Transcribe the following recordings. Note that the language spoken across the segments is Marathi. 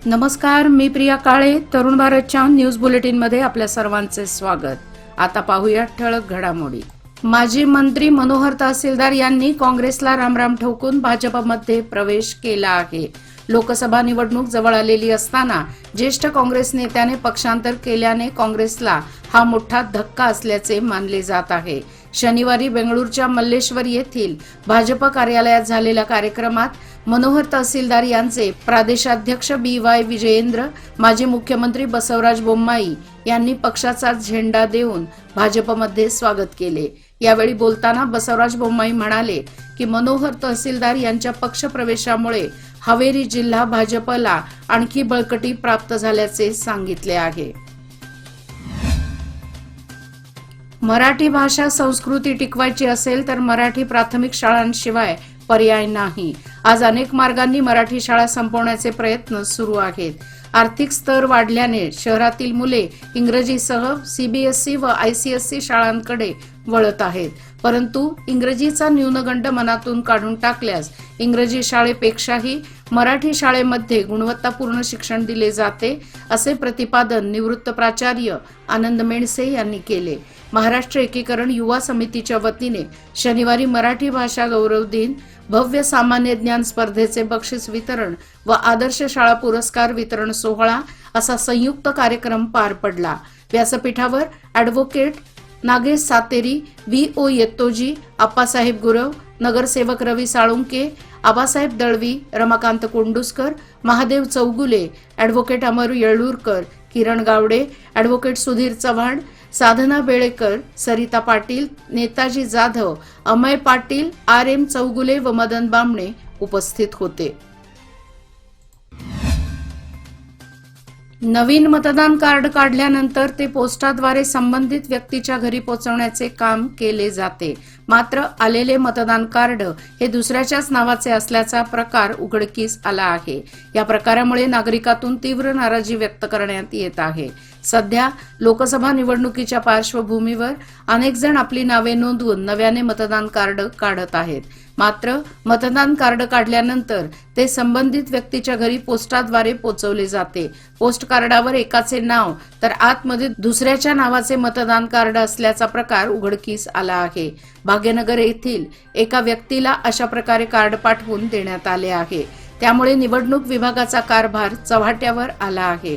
नमस्कार, मी प्रिया काळे. तरुण भारतच्या न्यूज बुलेटिनमध्ये आपल्या सर्वांचे स्वागत. आता पाहूया ठळक घडामोडी. माजी मंत्री मनोहर तहसीलदार यांनी काँग्रेसला रामराम ठोकून भाजपमध्ये प्रवेश केला आहे. लोकसभा निवडणूक जवळ आलेली असताना ज्येष्ठ काँग्रेस नेत्याने पक्षांतर केल्याने काँग्रेसला हा मोठा धक्का असल्याचे मानले जात आहे. शनिवारी बेंगळूरच्या मल्लेश्वर येथील भाजप कार्यालयात झालेल्या कार्यक्रमात मनोहर तहसीलदार यांचे प्रदेशाध्यक्ष BY विजयेंद्र, माजी मुख्यमंत्री बसवराज बोम्माई यांनी पक्षाचा झेंडा देऊन भाजपमध्ये स्वागत केले. यावेळी बोलताना बसवराज बोम्माई म्हणाले की मनोहर तहसीलदार यांच्या पक्षप्रवेशामुळे हावेरी जिल्हा भाजपला आणखी बळकटी प्राप्त झाल्याचे सांगितले आहे. मराठी भाषा संस्कृती टिकवायची असेल तर मराठी प्राथमिक शाळांशिवाय पर्याय नाही. आज अनेक मार्गांनी मराठी शाळा संपवण्याचे प्रयत्न सुरू आहेत. आर्थिक स्तर वाढल्याने शहरातील मुले इंग्रजीसह CBSE व ICSE शाळांकडे वळत आहेत. परंतु इंग्रजीचा न्यूनगंड मनातून काढून टाकल्यास इंग्रजी शाळेपेक्षाही मराठी शाळेमध्ये गुणवत्तापूर्ण शिक्षण दिले जाते, असे प्रतिपादन निवृत्त प्राचार्य आनंद मेणसे यांनी केले. महाराष्ट्र एकीकरण युवा समितीच्या वतीने शनिवारी मराठी भाषा गौरव दिन, भव्य सामान्य ज्ञान स्पर्धेचे बक्षीस वितरण व आदर्श शाळा पुरस्कार वितरण सोहळा असा संयुक्त कार्यक्रम पार पडला. व्यासपीठावर ॲडव्होकेट नागेश सातेरी, VO येत्तोजी, आप्पासाहेब गुरव, नगरसेवक रवी साळुंके, आबासाहेब दळवी, रमाकांत कोंडुस्कर, महादेव चौगुले, ॲडव्होकेट अमर येळूरकर, किरण गावडे, ॲडव्होकेट सुधीर चव्हाण, साधना बेळेकर, सरिता पाटील, नेताजी जाधव, अमय पाटील, RM चौगुले व मदन बामणे उपस्थित होते. नवीन मतदान कार्ड काढल्यानंतर ते पोस्टाद्वारे संबंधित व्यक्तीच्या घरी पोहोचवण्याचे काम केले जाते. मात्र आलेले मतदान कार्ड हे दुसऱ्याच्याच नावाचे असल्याचा प्रकार उघडकीस आला आहे. या प्रकारामुळे नागरिकातून तीव्र नाराजी व्यक्त करण्यात येत आहे. सध्या लोकसभा निवडणुकीच्या पार्श्वभूमीवर अनेक जण आपली नावे नोंदवून नव्याने मतदान कार्ड काढत आहेत. मात्र मतदान कार्ड काढल्यानंतर ते संबंधित व्यक्तीच्या घरी पोस्टाद्वारे पोहोचवले जाते. पोस्ट कार्डावर एकाचे नाव तर आतमध्ये दुसऱ्याच्या नावाचे मतदान कार्ड असल्याचा प्रकार उघडकीस आला आहे. भाग्यनगर येथील एका व्यक्तीला अशा प्रकारे कार्ड पाठवून देण्यात आले आहे. त्यामुळे निवडणूक विभागाचा कारभार चव्हाट्यावर आला आहे.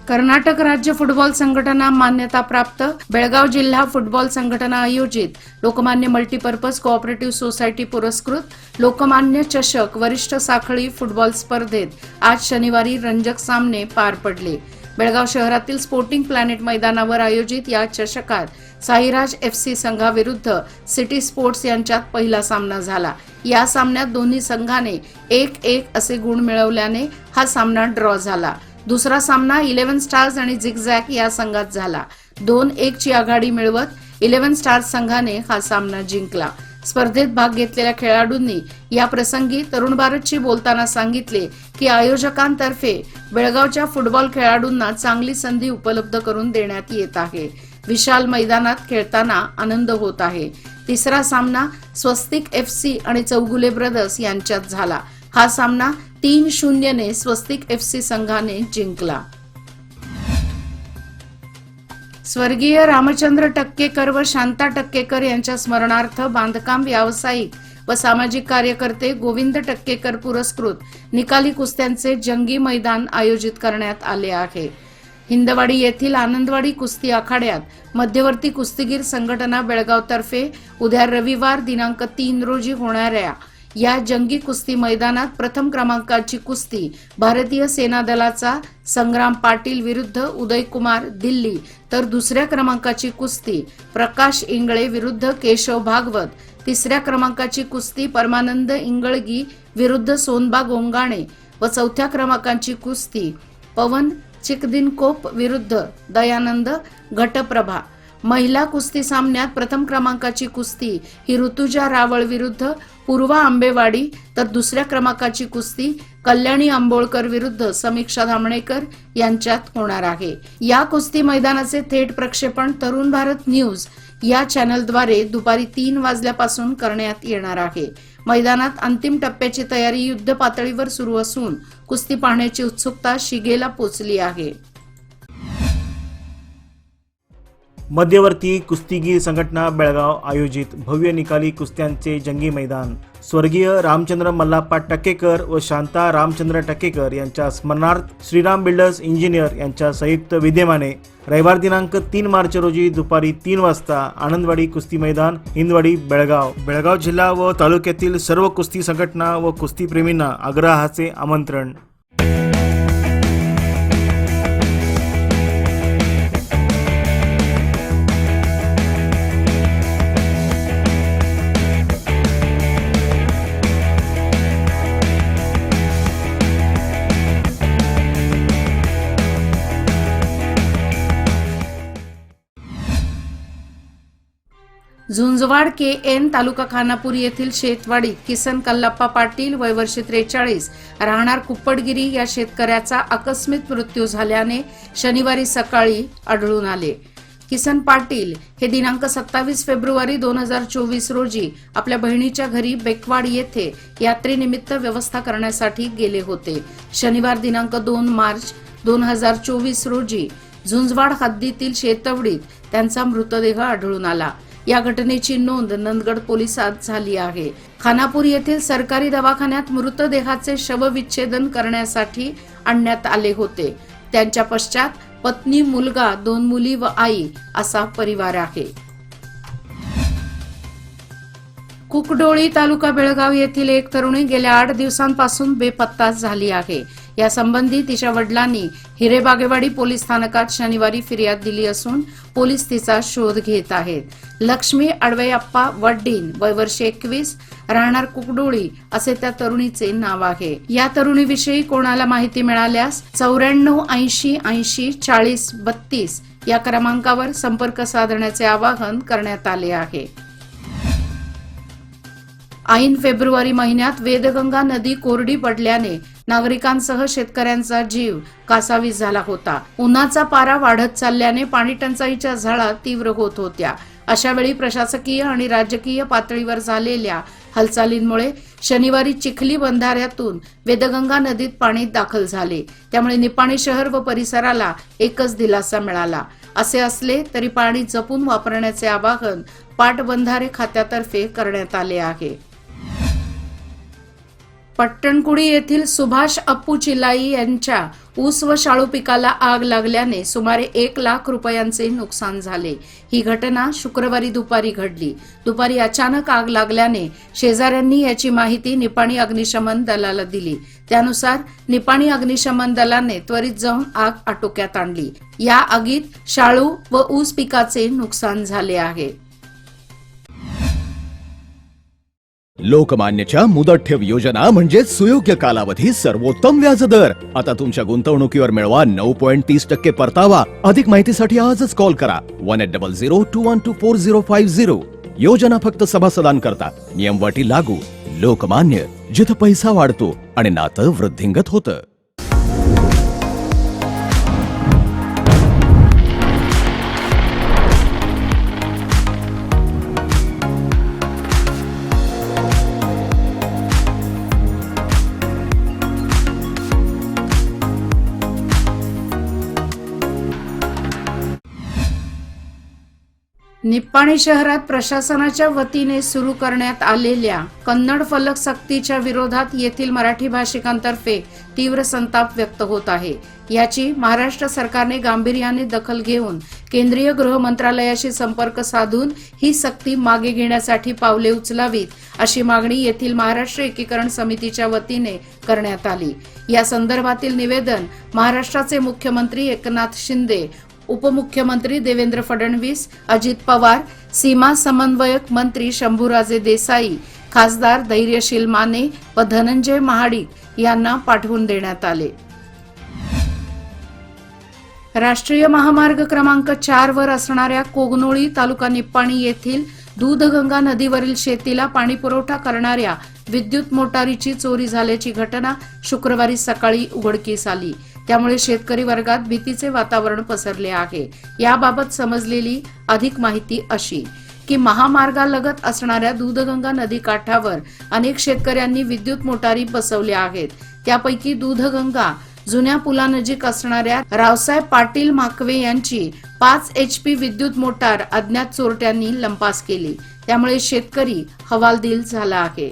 कर्नाटक राज्य फुटबॉल संघटना मान्यता प्राप्त बेळगाव जिल्हा फुटबॉल संघटना आयोजित लोकमान्य मल्टीपर्पज कोऑपरेटिव्ह सोसायटी पुरस्कृत लोकमान्य चषक वरिष्ठ साखळी फुटबॉल स्पर्धेत आज शनिवारी रंजक सामने पार पडले. बेळगाव शहरातील स्पोर्टिंग प्लॅनेट मैदानावर आयोजित या चषकात साईराज FC संघाविरुद्ध सिटी स्पोर्ट्स यांच्यात पहिला सामना झाला. या सामन्यात दोन्ही संघाने 1-1 असे गुण मिळवल्याने हा सामना ड्रॉ झाला. दुसरा सामना 11 स्टार्स आणि झिगझॅग या संघात झाला. 2-1 ची आघाडी मिळवत 11 स्टार्स संघाने हा सामना जिंकला. स्पर्धेत भाग घेतलेल्या खेळाडूंनी या प्रसंगी तरुण भारतशी बोलताना सांगितले की आयोजकांतर्फे बेळगावच्या फुटबॉल खेळाडूंना चांगली संधी उपलब्ध करून देण्यात येत आहे. विशाल मैदानात खेळताना आनंद होत आहे. तिसरा सामना स्वस्तिक FC आणि चौगुले ब्रदर्स यांच्यात झाला. हा सामना 3-0 ने स्वस्तिक FC संघाने जिंकला. स्वर्गीय रामचंद्र टक्केकर व शांता टक्केकर यांच्या स्मरणार्थ बांधकाम व्यावसायिक व सामाजिक कार्यकर्ते गोविंद टक्केकर पुरस्कृत निकाली कुस्त्यांचे जंगी मैदान आयोजित करण्यात आले आहे. हिंदवाडी येथील आनंदवाडी कुस्ती आखाड्यात मध्यवर्ती कुस्तीगीर संघटना बेळगावतर्फे उद्या रविवार दिनांक 3 रोजी होणाऱ्या या जंगी कुस्ती मैदानात प्रथम क्रमांकाची कुस्ती भारतीय सेना दलाचा संग्राम पाटील विरुद्ध उदय कुमार दिल्ली, तर दुसऱ्या क्रमांकाची कुस्ती प्रकाश इंगळे विरुद्ध केशव भागवत, तिसऱ्या क्रमांकाची कुस्ती परमानंद इंगळगी विरुद्ध सोनबा गोंगाणे व चौथ्या क्रमांकाची कुस्ती पवन चिकदिनकोप विरुद्ध दयानंद घटप्रभा महिला कुस्ती सामन्यात प्रथम क्रमांकाची कुस्ती ही ऋतुजा रावळ विरुद्ध पूर्वा आंबेवाडी, तर दुसऱ्या क्रमांकाची कुस्ती कल्याणी आंबोळकर विरुद्ध समीक्षा धामणेकर यांच्यात होणार आहे। या कुस्ती मैदानाचे थेट प्रक्षेपण तरुण भारत न्यूज या चॅनलद्वारे दुपारी 3 वाजल्यापासून करण्यात येणार आहे। मैदानात अंतिम टप्प्याची तयारी युद्ध पातळीवर सुरू असून कुस्ती पाहण्याची उत्सुकता शिगेला पोचली आहे। मध्यवर्ती कुस्तीगीर संघटना बेळगाव आयोजित भव्य निकाली कुस्त्यांचे जंगी मैदान स्वर्गीय रामचंद्र मल्लाप्पा टक्केकर व शांता रामचंद्र टक्केकर यांच्या स्मरणार्थ श्रीराम बिल्डर्स इंजिनियर यांच्या संयुक्त विद्यमाने रविवार दिनांक 3 मार्च रोजी दुपारी 3 वाजता आनंदवाडी कुस्ती मैदान हिंदवाडी बेळगाव जिल्हा व तालुक्यातील सर्व कुस्ती संघटना व कुस्तीप्रेमींना आग्रहाचे आमंत्रण। झुंजवाड KN तालुका खानापूर येथील शेतवाडीत किसन कल्लाप्पा पाटील वय वर्ष 43 राहणार कुप्पडगिरी या शेतकऱ्याचा आकस्मिक मृत्यू झाल्याने शनिवारी सकाळी आढळून आले। किसन पाटील हे दिनांक 27 फेब्रुवारी 2024 रोजी आपल्या बहिणीच्या घरी बेकवाड येथे यात्रेनिमित्त व्यवस्था करण्यासाठी गेले होते। शनिवार दिनांक 2 मार्च 2024 रोजी झुंजवाड हद्दीतील शेतवडीत त्यांचा मृतदेह आढळून आला। या घटनेची नोंद नंदगड पोलिसात झाली आहे। खानापूर येथील सरकारी दवाखान्यात मृतदेहाचे शवविच्छेदन करण्यासाठी आणण्यात आले होते। त्यांच्या पश्चात पत्नी, मुलगा, 2 मुली व आई असा परिवार आहे। कुकडोळी तालुका बेळगाव येथील एक तरुणी गेल्या 8 दिवसांपासून बेपत्ता झाली आहे। या संबंधी तिच्या वडिलांनी हिरेबागेवाडी पोलीस स्थानकात शनिवारी फिर्याद दिली असून पोलीस तिचा शोध घेत आहेत। लक्ष्मी अडवैयप्पा वड्डीन वय वर्ष 21 राहणार कुकडोळी असे त्या तरुणीचे नाव आहे। या तरुणीविषयी कोणाला माहिती मिळाल्यास 94 80 80 40 32 या क्रमांकावर संपर्क साधण्याचे आवाहन करण्यात आले आहे। ऐन फेब्रुवारी महिन्यात वेदगंगा नदी कोरडी पडल्याने नागरिकांसह शेतकऱ्यांचा जीव कासावीस झाला होता। उन्हाचा पारा वाढत चालल्याने पाणी टंचाईच्या झळा तीव्र होत होत्या। अशा वेळी प्रशासकीय आणि राजकीय पातळीवर झालेल्या हालचालींमुळे शनिवारी चिखली बंधाऱ्यातून वेदगंगा नदीत पाणी दाखल झाले। त्यामुळे निपाणी शहर व परिसराला एकच दिलासा मिळाला। असे असले तरी पाणी जपून वापरण्याचे आवाहन पाटबंधारे खात्यातर्फे करण्यात आले आहे। पट्टणकुडी येथील सुभाष अप्पू चिलाई यांच्या ऊस व शाळू पिकाला आग लागल्याने सुमारे 1 लाख रुपयांचे नुकसान झाले। ही घटना शुक्रवारी दुपारी घडली। दुपारी अचानक आग लागल्याने शेजाऱ्यांनी याची माहिती निपाणी अग्निशमन दलाला दिली। त्यानुसार निपाणी अग्निशमन दलाने त्वरित जाऊन आग आटोक्यात आणली। या आगीत शाळू व ऊस पिकाचे नुकसान झाले आहे। लोकमान्यच्या मुदत ठेव योजना म्हणजे सुयोग्य कालावधी सर्वोत्तम व्याजदर। आता तुमच्या गुंतवणुकीवर मिळवा 9.30% परतावा। अधिक माहितीसाठी आजच कॉल करा 180021245050। योजना फक्त सभासदांकरता, नियम अटी लागू। लोकमान्य, जिथं पैसा वाढतो आणि नातं वृद्धिंगत होतं। निप्पाणी शहरात प्रशासनाच्या वतीने सुरू करण्यात आलेल्या कन्नड फलक सक्तीच्या विरोधात येथील मराठी भाषिकांतर्फे तीव्र संताप व्यक्त होत आहे। याची महाराष्ट्र सरकारने गांभीर्याने दखल घेऊन केंद्रीय गृह मंत्रालयाशी संपर्क साधून ही सक्ती मागे घेण्यासाठी पावले उचलावीत अशी मागणी येथील महाराष्ट्र एकीकरण समितीच्या वतीने करण्यात आली। या संदर्भातील निवेदन महाराष्ट्राचे मुख्यमंत्री एकनाथ शिंदे, उपमुख्यमंत्री देवेंद्र फडणवीस, अजित पवार, सीमा समन्वयक मंत्री शंभूराजे देसाई, खासदार धैर्यशील माने व धनंजय महाडिक यांना पाठवून देण्यात आले। राष्ट्रीय महामार्ग क्रमांक 4 वर असणाऱ्या कोगनोळी तालुका निप्पाणी येथील दूधगंगा नदीवरील शेतीला पाणी पुरवठा करणाऱ्या विद्युत मोटारीची चोरी झाल्याची घटना शुक्रवारी सकाळी उघडकीस आली. त्यामुळे शेतकरी वर्गात भीतीचे वातावरण पसरले आहे. याबाबत समजलेली अधिक माहिती अशी की महामार्गालगत असणाऱ्या दूधगंगा नदी काठावर अनेक शेतकऱ्यांनी विद्युत मोटारी बसवल्या आहेत. त्यापैकी दूधगंगा जुन्या पुलानजीक असणाऱ्या रावसाहेब पाटील माकवे यांची 5 HP विद्युत मोटार अज्ञात चोरट्यांनी लंपास केली. त्यामुळे शेतकरी हवालदिल झाला आहे.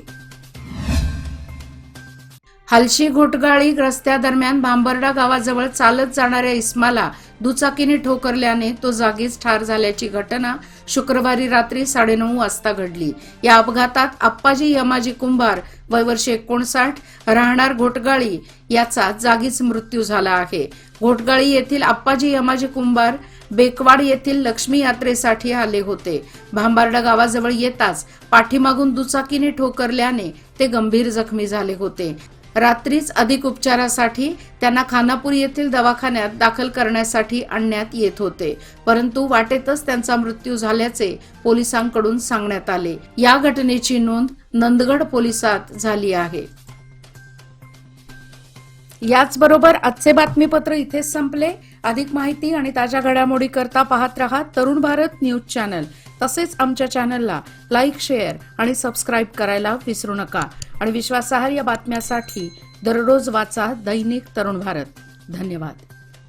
हलशी घोटगाळी रस्त्यादरम्यान भांबर्डा गावाजवळ चालत जाणाऱ्या इस्माला दुचाकीने ठोकरल्याने तो जागीच ठार झाल्याची घटना शुक्रवारी रात्री 9:30 वाजता घडली. या अपघातात आप्पाजी यमाजी कुंभार वय वर्ष 59 राहणार घोटगाळी याचा जागीच मृत्यू झाला आहे. घोटगाळी येथील आप्पाजी यमाजी कुंभार बेकवाड येथील लक्ष्मी यात्रेसाठी आले होते. भांबर्डा गावाजवळ येताच पाठीमागून दुचाकीने ठोकरल्याने ते गंभीर जखमी झाले होते. रात्रीच अधिक उपचारासाठी त्यांना खानापूर येथील दवाखान्यात दाखल करण्यासाठी आणण्यात येत होते, परंतु वाटेतच त्यांचा मृत्यू झाल्याचे पोलिसांकडून सांगण्यात आले. या घटनेची नोंद नंदगड पोलिसात झाली आहे. याचबरोबर आजचे बातमीपत्र इथेच संपले. अधिक माहिती आणि ताज्या घडामोडी करता पाहत रहा तरुण भारत न्यूज चॅनल. तसेच आमच्या चॅनलला लाईक, शेअर आणि सबस्क्राईब करायला विसरू नका. आणि विश्वासार्ह बातम्यासाठी दररोज वाचा दैनिक तरुण भारत. धन्यवाद.